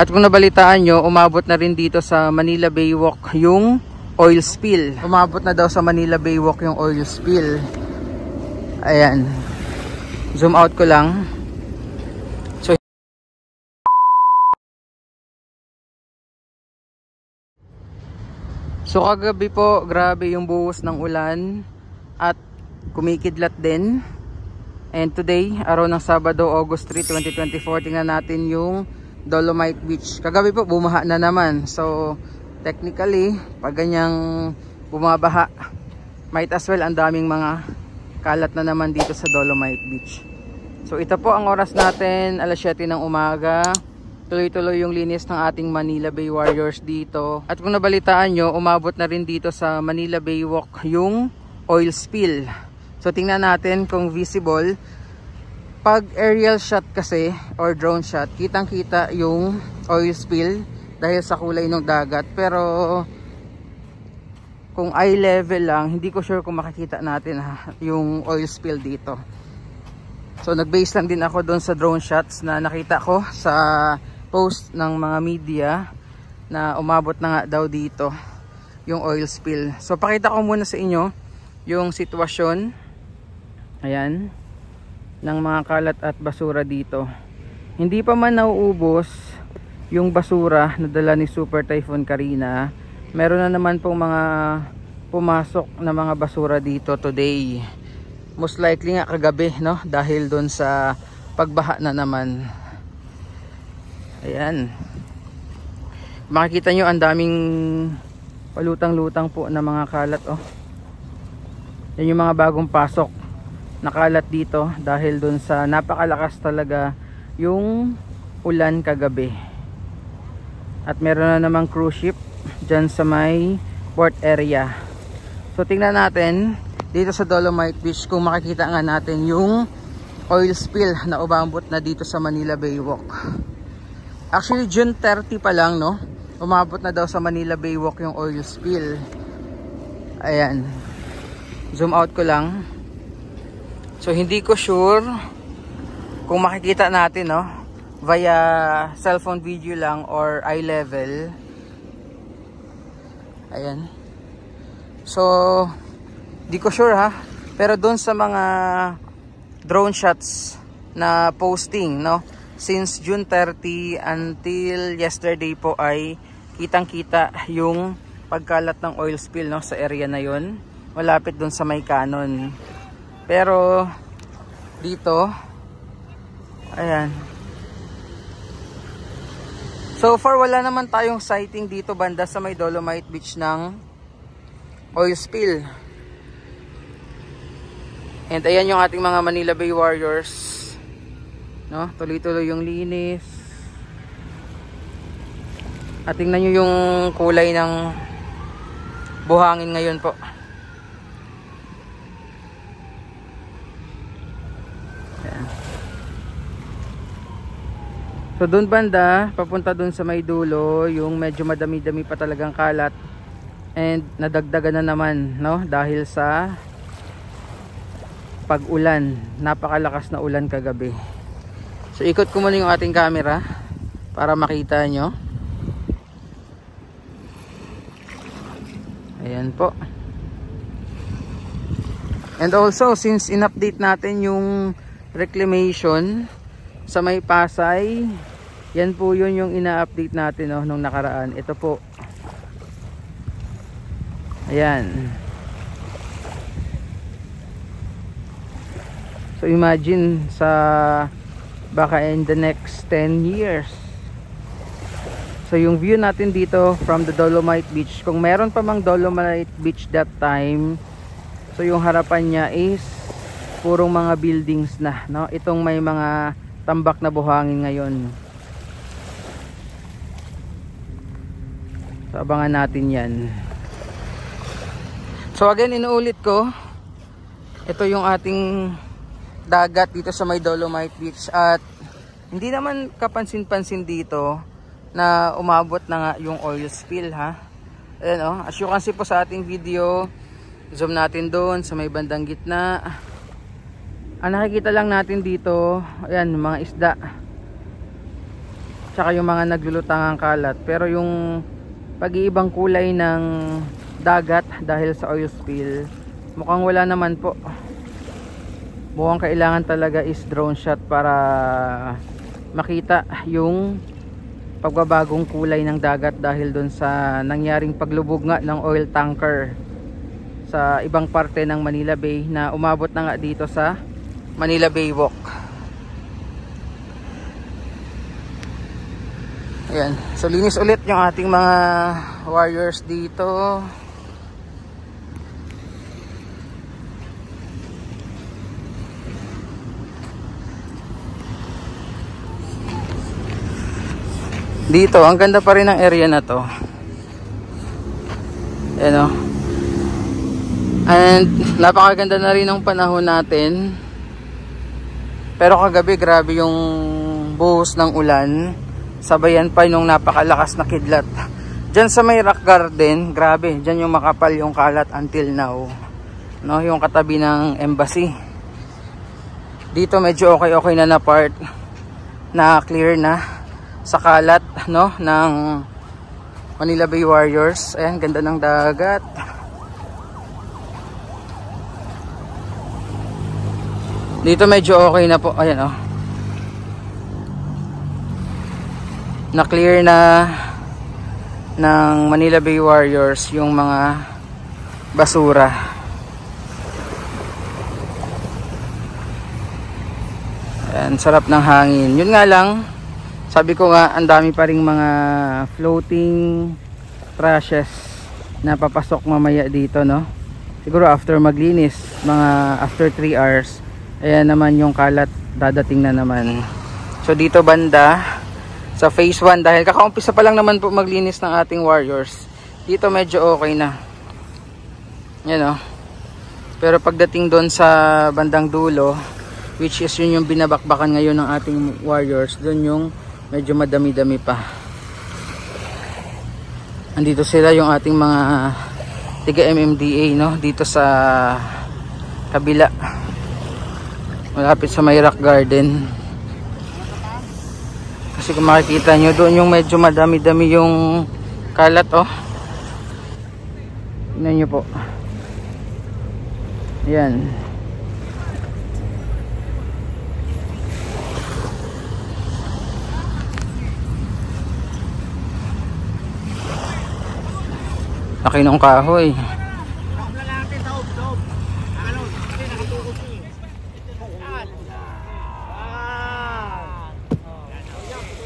At kung nabalitaan nyo, umabot na rin dito sa Manila Baywalk yung oil spill. Umabot na daw sa Manila Baywalk yung oil spill. Ayan. Zoom out ko lang. So kagabi po, grabe yung buhos ng ulan at kumikidlat din. And today, araw ng Sabado, August 3, 2024, tingnan natin yung Dolomite Beach. Kagabi po, bumaha na naman. So technically, pag ganyang bumabaha, might as well ang daming mga kalat na naman dito sa Dolomite Beach. So ito po ang oras natin, alas 7 ng umaga. Tuloy-tuloy yung linis ng ating Manila Bay Warriors dito. At kung nabalitaan nyo, umabot na rin dito sa Manila Baywalk yung oil spill. So tingnan natin kung visible. Pag aerial shot kasi or drone shot, kitang-kita yung oil spill dahil sa kulay ng dagat. Pero kung eye level lang, hindi ko sure kung makikita natin yung oil spill dito. So nag-base lang din ako doon sa drone shots na nakita ko sa post ng mga media na umabot na nga daw dito yung oil spill. So pakita ko muna sa inyo yung sitwasyon, ayan, ng mga kalat at basura dito. Hindi pa man nauubos yung basura na dala ni Super Typhoon Karina. Meron na naman pong mga pumasok na mga basura dito today. Most likely nga kagabi, no? Dahil doon sa pagbaha na naman. Ayan. Makikita nyo ang daming palutang-lutang po na mga kalat, oh. Yan yung mga bagong pasok na kalat dito dahil doon sa napakalakas talaga yung ulan kagabi. At meron na namang cruise ship dyan sa may port area. So tingnan natin dito sa Dolomite Beach kung makikita nga natin yung oil spill na umabot na dito sa Manila Baywalk. Actually June 30 pa lang, no? Umabot na daw sa Manila Baywalk yung oil spill. Ayan. Zoom out ko lang. So hindi ko sure kung makikita natin, no? Via cellphone video lang or eye level. Ayan. So di ko sure ha. Pero doon sa mga drone shots na posting, no? Since June 30 until yesterday po ay kitang-kita yung pagkalat ng oil spill, no, sa area na yon, malapit doon sa may Canon. Pero dito, ayan. So far wala naman tayong sighting dito banda sa may Dolomite Beach ng oil spill. And ayan yung ating mga Manila Bay Warriors, no? Tuloy-tuloy yung linis. At tingnan nyo yung kulay ng buhangin ngayon po. Ayan. So doon banda, papunta doon sa may dulo, yung medyo madami-dami pa talagang kalat. And nadagdagan na naman, no? Dahil sa pag-ulan, napakalakas na ulan kagabi. So ikot ko muna yung ating camera para makita nyo. Ayan po. And also since in-update natin yung reclamation sa may Pasay, yan po yun yung ina-update natin, no, nung nakaraan. Ito po. Ayan. So imagine sa baka in the next 10 years. So yung view natin dito from the Dolomite Beach, kung meron pa mang Dolomite Beach that time, so yung harapan niya is purong mga buildings na, no? Itong may mga tambak na buhangin ngayon. So abangan natin yan. So again, inuulit ko, ito yung ating dagat dito sa may Dolomite Beach. At hindi naman kapansin-pansin dito na umabot na nga yung oil spill, ha. Ayan, oh, as you can see po sa ating video, zoom natin doon sa may bandang gitna. Ang nakikita lang natin dito, ayan, mga isda. tsaka yung mga naglulutangang kalat. Pero yung pag-iibang kulay ng dagat dahil sa oil spill, mukhang wala naman po. Mukhang kailangan talaga is drone shot para makita yung pagbabagong kulay ng dagat dahil dun sa nangyaring paglubog nga ng oil tanker sa ibang parte ng Manila Bay na umabot na nga dito sa Manila Bay Walk. Ayan, so linis ulit yung ating mga warriors dito. Dito, ang ganda pa rin ng area na to. Ayan o. And napakaganda na rin ng panahon natin. Pero kagabi grabe yung buhos ng ulan. Sabayan pa nung napakalakas na kidlat. Diyan sa may rock garden, grabe. Diyan yung makapal yung kalat until now. No, yung katabi ng embassy. Dito medyo okay na part. Na clear na sa kalat, no, ng Manila Bay Warriors. Ayan, ganda ng dagat. Dito medyo okay na po. Ayan, oh. Na-clear na ng Manila Bay Warriors yung mga basura. Ayan, sarap ng hangin. Yun nga lang, sabi ko nga, ang dami pa ring mga floating trashes na papasok mamaya dito, no? Siguro after maglinis, mga after 3 hours, ayan naman yung kalat, dadating na naman. So dito banda, sa phase 1, dahil kakaumpisa pa lang naman po maglinis ng ating warriors, dito medyo okay na. Yan, no? Pero pagdating doon sa bandang dulo, which is yun yung binabakbakan ngayon ng ating warriors, doon yung medyo madami-dami pa. Andito sila yung ating mga tiga MMDA, no? Dito sa kabila. Malapit sa may rock garden. Kasi kung makikita nyo, doon yung medyo madami-dami yung kalat, oh. Tingnan nyo po. Ayan. Laki ng kahoy.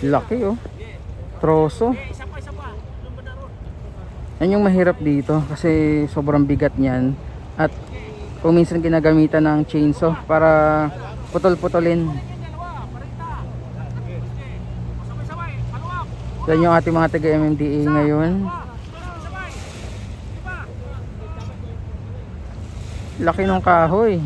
Laki, oh. Troso. Yan yung mahirap dito kasi sobrang bigat niyan. At kung minsan ginagamitan ng chainsaw para putol-putulin. Yan yung ating mga taga MMDA ngayon. Laki ng kahoy.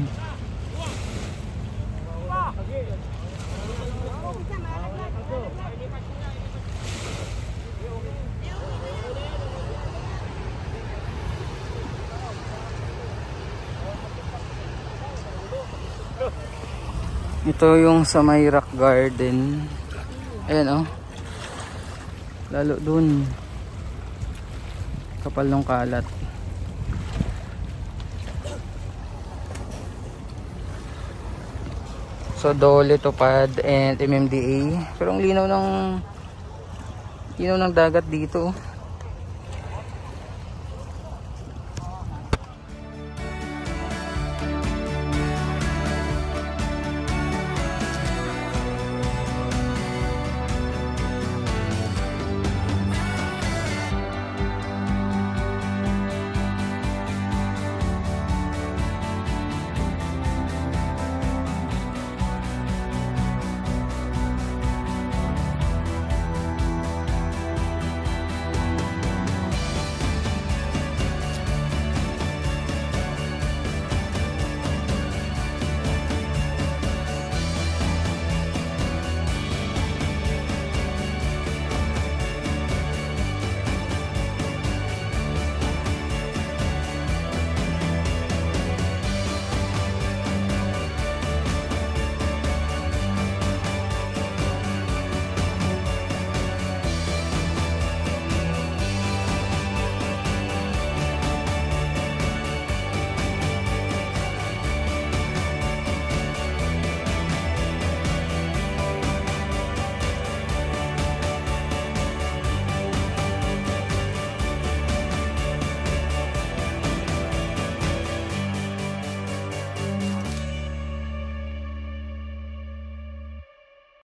Ito yung sa may rock garden. Ayan, oh. Lalo dun. Kapal ng kalat. So Dole, Tupad and MMDA. Pero ang linaw ng dagat dito.